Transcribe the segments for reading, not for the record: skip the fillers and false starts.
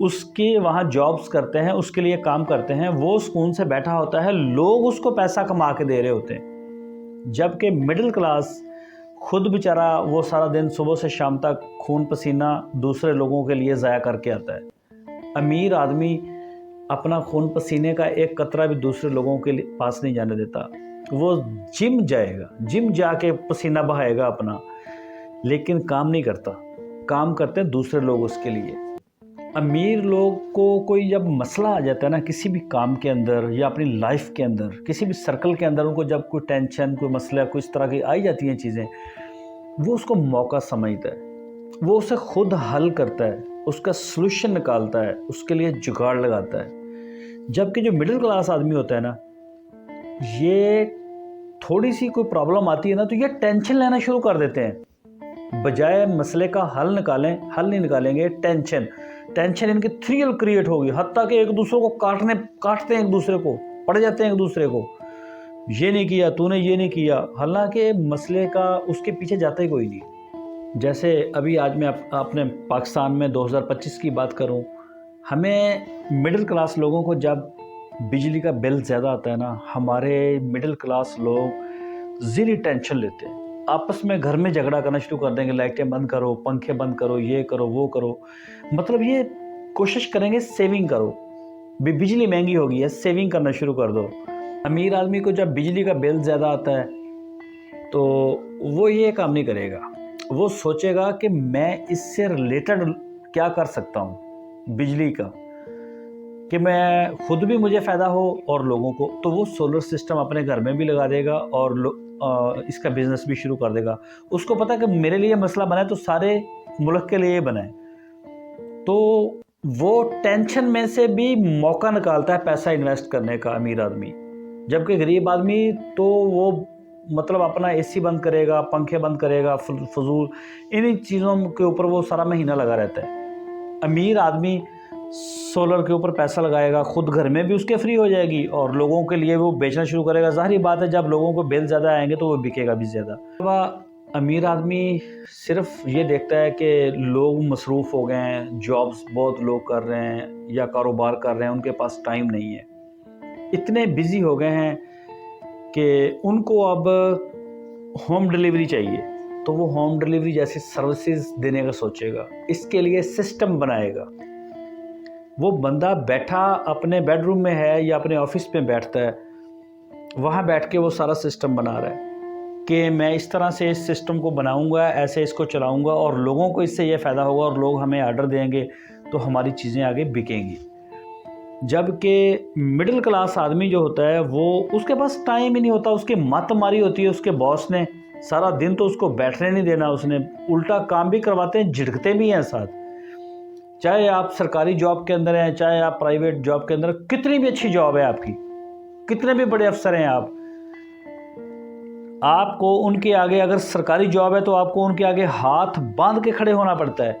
اس کی وہاں جابز کرتے ہیں، اس کے لیے کام کرتے ہیں، وہ سکون سے بیٹھا ہوتا ہے، لوگ اس کو پیسہ کما کے دے رہے ہوتے ہیں، جبکہ مڈل کلاس خود بیچارہ وہ سارا دن صبح سے شام تک خون پسینہ دوسرے لوگوں کے لیے ضائع کر کے آتا ہے۔ امیر آدمی اپنا خون پسینے کا ایک قطرہ بھی دوسرے لوگوں کے پاس نہیں جانے دیتا، وہ جم جائے گا، جم جا کے پسینہ بہائے گا اپنا، لیکن کام نہیں کرتا، کام کرتے ہیں دوسرے لوگ اس کے لیے۔ امیر لوگ کو کوئی جب مسئلہ آ جاتا ہے نا کسی بھی کام کے اندر یا اپنی لائف کے اندر، کسی بھی سرکل کے اندر، ان کو جب کوئی ٹینشن، کوئی مسئلہ، کوئی اس طرح کی آئی جاتی ہیں چیزیں، وہ اس کو موقع سمجھتا ہے، وہ اسے خود حل کرتا ہے، اس کا سلوشن نکالتا ہے، اس کے لیے جگاڑ لگاتا ہے۔ جبکہ جو مڈل کلاس آدمی ہوتا ہے نا، یہ تھوڑی سی کوئی پرابلم آتی ہے نا تو یہ ٹینشن لینا شروع کر دیتے ہیں، بجائے مسئلے کا حل نہیں نکالیں گے، ٹینشن ان کی تھریل کریٹ ہوگی، حتیٰ کہ ایک دوسرے کو کاٹتے ہیں، ایک دوسرے کو پڑ جاتے ہیں، ایک دوسرے کو یہ نہیں کیا تو نے، یہ نہیں کیا، حالانکہ مسئلے کا اس کے پیچھے جاتا ہی کوئی نہیں۔ جیسے ابھی آج میں اپنے پاکستان میں 2025 کی بات کروں، ہمیں مڈل کلاس لوگوں کو جب بجلی کا بل زیادہ آتا ہے نا، ہمارے مڈل کلاس لوگ زیادہ ٹینشن لیتے ہیں، آپس میں گھر میں جھگڑا کرنا شروع کر دیں گے، لائٹیں بند کرو، پنکھے بند کرو، یہ کرو، وہ کرو، مطلب یہ کوشش کریں گے سیونگ کرو، بجلی مہنگی ہو گئی ہے، سیونگ کرنا شروع کر دو۔ امیر آدمی کو جب بجلی کا بل زیادہ آتا ہے تو وہ یہ کام نہیں کرے گا، وہ سوچے گا کہ میں اس سے ریلیٹڈ کیا کر سکتا ہوں بجلی کا، کہ میں خود بھی مجھے فائدہ ہو اور لوگوں کو، تو وہ سولر سسٹم اپنے گھر میں بھی لگا دے گا اور اس کا بزنس بھی شروع کر دے گا۔ اس کو پتہ ہے کہ میرے لیے مسئلہ بنا ہے تو سارے ملک کے لیے بنا ہے، تو وہ ٹینشن میں سے بھی موقع نکالتا ہے پیسہ انویسٹ کرنے کا امیر آدمی، جبکہ غریب آدمی تو وہ مطلب اپنا اے سی بند کرے گا، پنکھے بند کرے گا، فضول انہی چیزوں کے اوپر وہ سارا مہینہ لگا رہتا ہے۔ امیر آدمی سولر کے اوپر پیسہ لگائے گا، خود گھر میں بھی اس کے فری ہو جائے گی اور لوگوں کے لیے وہ بیچنا شروع کرے گا۔ ظاہری بات ہے جب لوگوں کو بل زیادہ آئیں گے تو وہ بکے گا بھی زیادہ۔ امیر آدمی صرف یہ دیکھتا ہے کہ لوگ مصروف ہو گئے ہیں، جابز بہت لوگ کر رہے ہیں یا کاروبار کر رہے ہیں، ان کے پاس ٹائم نہیں ہے، اتنے بزی ہو گئے ہیں کہ ان کو اب ہوم ڈیلیوری چاہیے، تو وہ ہوم ڈیلیوری جیسی سروسز دینے کا سوچے گا، اس کے لیے سسٹم بنائے گا۔ وہ بندہ بیٹھا اپنے بیڈ روم میں ہے یا اپنے آفس میں بیٹھتا ہے، وہاں بیٹھ کے وہ سارا سسٹم بنا رہا ہے کہ میں اس طرح سے اس سسٹم کو بناؤں گا، ایسے اس کو چلاؤں گا اور لوگوں کو اس سے یہ فائدہ ہوگا اور لوگ ہمیں آرڈر دیں گے تو ہماری چیزیں آگے بکیں گی۔ جبکہ مڈل کلاس آدمی جو ہوتا ہے وہ اس کے پاس ٹائم ہی نہیں ہوتا، اس کی مت ماری ہوتی ہے اس کے باس نے، سارا دن تو اس کو بیٹھنے نہیں دینا، اس نے الٹا کام بھی کرواتے ہیں، جھڑکتے بھی ہیں ساتھ۔ چاہے آپ سرکاری جاب کے اندر ہیں، چاہے آپ پرائیویٹ جاب کے اندر، کتنی بھی اچھی جاب ہے آپ کی، کتنے بھی بڑے افسر ہیں آپ کو ان کے آگے، اگر سرکاری جاب ہے تو آپ کو ان کے آگے ہاتھ باندھ کے کھڑے ہونا پڑتا ہے۔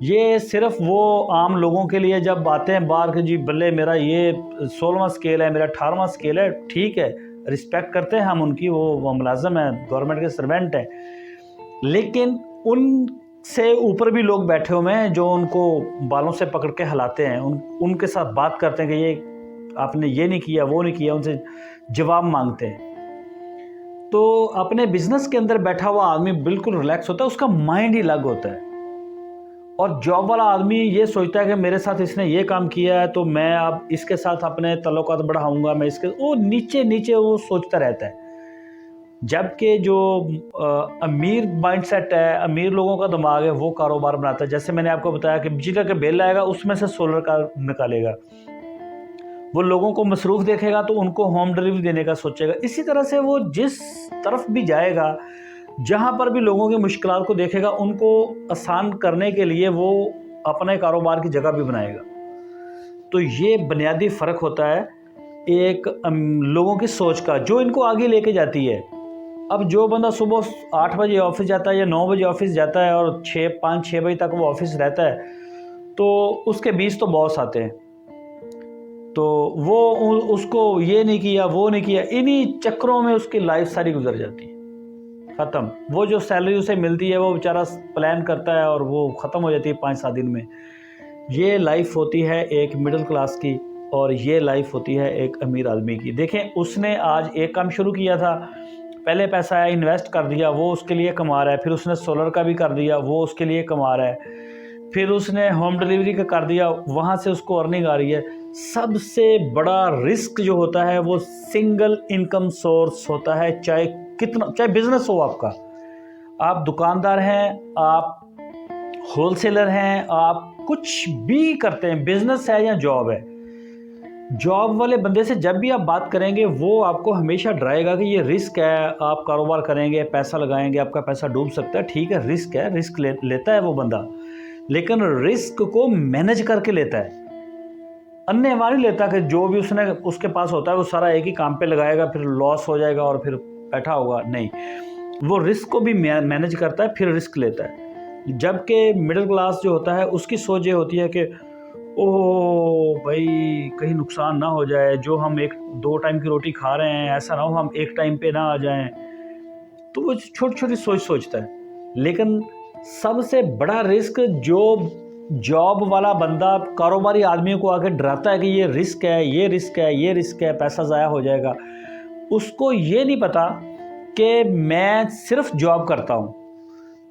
یہ صرف وہ عام لوگوں کے لیے جب آتے ہیں باہر کہ جی بلے میرا یہ 16واں سکیل ہے، میرا 18واں سکیل ہے، ٹھیک ہے، رسپیکٹ کرتے ہیں ہم ان کی، وہ ملازم ہیں، گورنمنٹ کے سروینٹ ہیں، لیکن ان سے اوپر بھی لوگ بیٹھے ہوئے ہیں جو ان کو بالوں سے پکڑ کے ہلاتے ہیں، ان کے ساتھ بات کرتے ہیں کہ یہ آپ نے یہ نہیں کیا، وہ نہیں کیا، ان سے جواب مانگتے ہیں۔ تو اپنے بزنس کے اندر بیٹھا ہوا آدمی بالکل ریلیکس ہوتا ہے، اس کا مائنڈ ہی الگ ہوتا ہے، اور جاب والا آدمی یہ سوچتا ہے کہ میرے ساتھ اس نے یہ کام کیا ہے تو میں اب اس کے ساتھ اپنے تعلقات بڑھاؤں گا، میں اس کے، وہ نیچے وہ سوچتا رہتا ہے۔ جبکہ جو امیر مائنڈ سیٹ ہے، امیر لوگوں کا دماغ ہے، وہ کاروبار بناتا ہے۔ جیسے میں نے آپ کو بتایا کہ بجلی کا بل آئے گا، اس میں سے سولر کا نکالے گا، وہ لوگوں کو مصروف دیکھے گا تو ان کو ہوم ڈیلیوری دینے کا سوچے گا۔ اسی طرح سے وہ جس طرف بھی جائے گا، جہاں پر بھی لوگوں کی مشکلات کو دیکھے گا، ان کو آسان کرنے کے لیے وہ اپنے کاروبار کی جگہ بھی بنائے گا۔ تو یہ بنیادی فرق ہوتا ہے ایک لوگوں کی سوچ کا، جو ان کو آگے لے کے جاتی ہے۔ اب جو بندہ صبح 8 بجے آفس جاتا ہے یا 9 بجے آفس جاتا ہے اور 5-6 بجے تک وہ آفس رہتا ہے، تو اس کے 20 تو باس آتے ہیں، تو وہ اس کو یہ نہیں کیا، وہ نہیں کیا، انہی چکروں میں اس کی لائف ساری گزر جاتی ہے، ختم۔ وہ جو سیلری اسے ملتی ہے وہ بیچارہ پلان کرتا ہے اور وہ ختم ہو جاتی ہے 5-7 دن میں۔ یہ لائف ہوتی ہے ایک مڈل کلاس کی اور یہ لائف ہوتی ہے ایک امیر آدمی کی۔ دیکھیں اس نے آج ایک کام شروع کیا تھا، پہلے پیسہ آیا انویسٹ کر دیا، وہ اس کے لیے کما رہا ہے، پھر اس نے سولر کا بھی کر دیا، وہ اس کے لیے کما رہا ہے، پھر اس نے ہوم ڈیلیوری کا کر دیا، وہاں سے اس کو ارننگ آ رہی ہے۔ سب سے بڑا رسک جو ہوتا ہے وہ سنگل انکم سورس ہوتا ہے، چاہے بزنس ہو آپ دکاندار ہیں، آپ ہول سیلر ہیں، آپ کچھ بھی کرتے ہیں، بزنس ہے یا جاب ہے۔ جاب والے بندے سے جب بھی آپ بات کریں گے وہ آپ کو ہمیشہ ڈرائے گا کہ یہ رسک ہے، آپ کاروبار کریں گے، پیسہ لگائیں گے، آپ کا پیسہ ڈوب سکتا ہے۔ ٹھیک ہے، رسک لیتا ہے وہ بندہ، لیکن رسک کو مینج کر کے لیتا ہے، اننے وار نہیں لیتا کہ جو بھی اس کے پاس ہوتا ہے وہ سارا ایک ہی کام پہ لگائے گا، پھر لاس ہو جائے گا اور پھر بیٹھا ہوگا۔ نہیں، وہ رسک کو بھی مینج کرتا ہے، پھر رسک لیتا ہے۔ جبکہ مڈل کلاس جو ہوتا ہے اس کی سوچ یہ ہوتی ہے کہ اوہ بھائی کہیں نقصان نہ ہو جائے، جو ہم 2 ٹائم کی روٹی کھا رہے ہیں ایسا نہ ہو ہم ایک ٹائم پہ نہ آ جائیں، تو وہ چھوٹی چھوٹی سوچتا ہے۔ لیکن سب سے بڑا رسک جو جاب والا بندہ کاروباری آدمیوں کو آ کے ڈراتا ہے کہ یہ رسک ہے، یہ رسک ہے، یہ رسک ہے، پیسہ ضائع ہو جائے گا، اس کو یہ نہیں پتا کہ میں صرف جاب کرتا ہوں،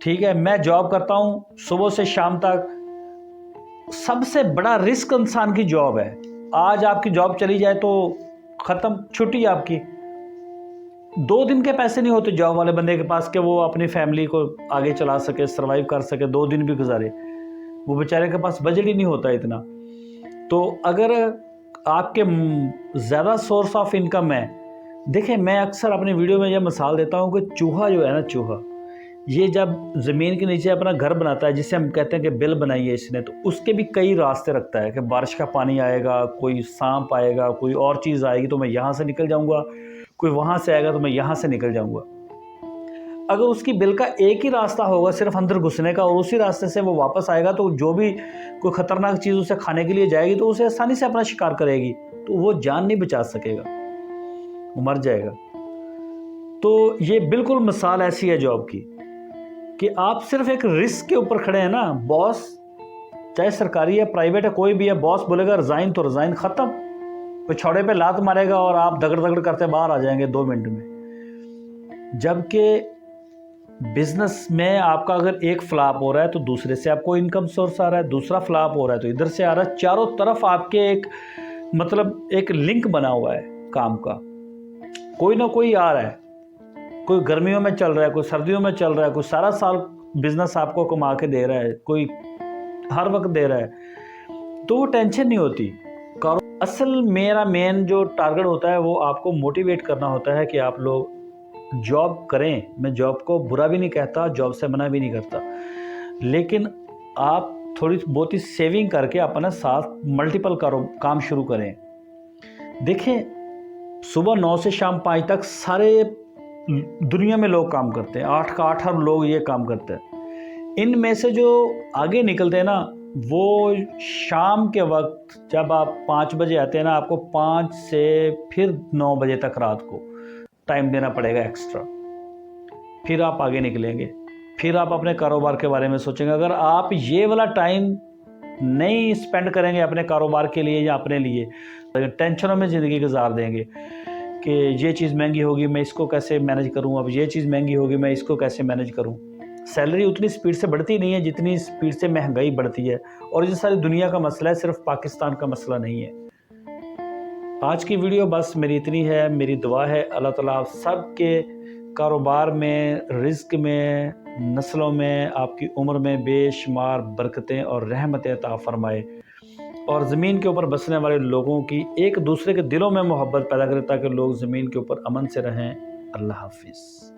ٹھیک ہے، میں جاب کرتا ہوں صبح سے شام تک۔ سب سے بڑا رسک انسان کی جاب ہے۔ آج آپ کی جاب چلی جائے تو ختم، چھٹی آپ کی۔ 2 دن کے پیسے نہیں ہوتے جاب والے بندے کے پاس کہ وہ اپنی فیملی کو آگے چلا سکے، سروائیو کر سکے، 2 دن بھی گزارے، وہ بیچارے کے پاس بجٹ ہی نہیں ہوتا اتنا۔ تو اگر آپ کے زیادہ سورس آف انکم ہے، دیکھیں میں اکثر اپنی ویڈیو میں یہ مثال دیتا ہوں کہ چوہا جو ہے نا، چوہا یہ جب زمین کے نیچے اپنا گھر بناتا ہے، جسے ہم کہتے ہیں کہ بل بنائی ہے اس نے، تو اس کے بھی کئی راستے رکھتا ہے کہ بارش کا پانی آئے گا، کوئی سانپ آئے گا، کوئی اور چیز آئے گی تو میں یہاں سے نکل جاؤں گا، کوئی وہاں سے آئے گا تو میں یہاں سے نکل جاؤں گا۔ اگر اس کی بل کا ایک ہی راستہ ہوگا صرف اندر گھسنے کا، اور اسی راستے سے وہ واپس آئے گا، تو جو بھی کوئی خطرناک چیز اسے کھانے کے لیے جائے گی تو اسے آسانی سے اپنا شکار کرے گی، تو وہ جان نہیں بچا سکے گا، وہ مر جائے گا۔ تو یہ بالکل مثال ایسی ہے جاب کی کہ آپ صرف ایک رسک کے اوپر کھڑے ہیں نا۔ باس چاہے سرکاری ہے، پرائیویٹ ہے، کوئی بھی ہے، باس بولے گا ریزائن تو ریزائن، ختم، پچھوڑے پہ لات مارے گا اور آپ دگڑ دگڑ کرتے باہر آ جائیں گے 2 منٹ میں۔ جبکہ بزنس میں آپ کا اگر ایک فلاپ ہو رہا ہے تو دوسرے سے آپ کو انکم سورس آ رہا ہے، دوسرا فلاپ ہو رہا ہے تو ادھر سے آ رہا ہے، چاروں طرف آپ کے ایک لنک بنا ہوا ہے کام کا، کوئی نہ کوئی آ رہا ہے، کوئی گرمیوں میں چل رہا ہے، کوئی سردیوں میں چل رہا ہے، کوئی سارا سال بزنس آپ کو کما کے دے رہا ہے، کوئی ہر وقت دے رہا ہے، تو وہ ٹینشن نہیں ہوتی۔ اصل میرا مین جو ٹارگٹ ہوتا ہے وہ آپ کو موٹیویٹ کرنا ہوتا ہے کہ آپ لوگ جاب کریں۔ میں جاب کو برا بھی نہیں کہتا، جاب سے منع بھی نہیں کرتا، لیکن آپ تھوڑی بہت ہی سیونگ کر کے اپنا ساتھ ملٹیپل کام شروع کریں۔ دیکھیں صبح 9 سے شام 5 تک سارے دنیا میں لوگ کام کرتے ہیں، 8 کا 8 ہر لوگ یہ کام کرتے ہیں۔ ان میں سے جو آگے نکلتے ہیں نا، وہ شام کے وقت جب آپ 5 بجے آتے ہیں نا، آپ کو 5 سے پھر 9 بجے تک رات کو ٹائم دینا پڑے گا ایکسٹرا، پھر آپ آگے نکلیں گے، پھر آپ اپنے کاروبار کے بارے میں سوچیں گے۔ اگر آپ یہ والا ٹائم نہیں اسپینڈ کریں گے اپنے کاروبار کے لیے یا اپنے لیے، ٹینشنوں میں زندگی گزار دیں گے کہ یہ چیز مہنگی ہوگی میں اس کو کیسے مینج کروں، اب یہ چیز مہنگی ہوگی میں اس کو کیسے مینج کروں۔ سیلری اتنی سپیڈ سے بڑھتی نہیں ہے جتنی سپیڈ سے مہنگائی بڑھتی ہے، اور یہ ساری دنیا کا مسئلہ ہے، صرف پاکستان کا مسئلہ نہیں ہے۔ آج کی ویڈیو بس میری اتنی ہے۔ میری دعا ہے اللہ تعالیٰ آپ سب کے کاروبار میں، رزق میں، نسلوں میں، آپ کی عمر میں بے شمار برکتیں اور رحمتیں عطا فرمائے، اور زمین کے اوپر بسنے والے لوگوں کی ایک دوسرے کے دلوں میں محبت پیدا کرے تاکہ لوگ زمین کے اوپر امن سے رہیں۔ اللہ حافظ۔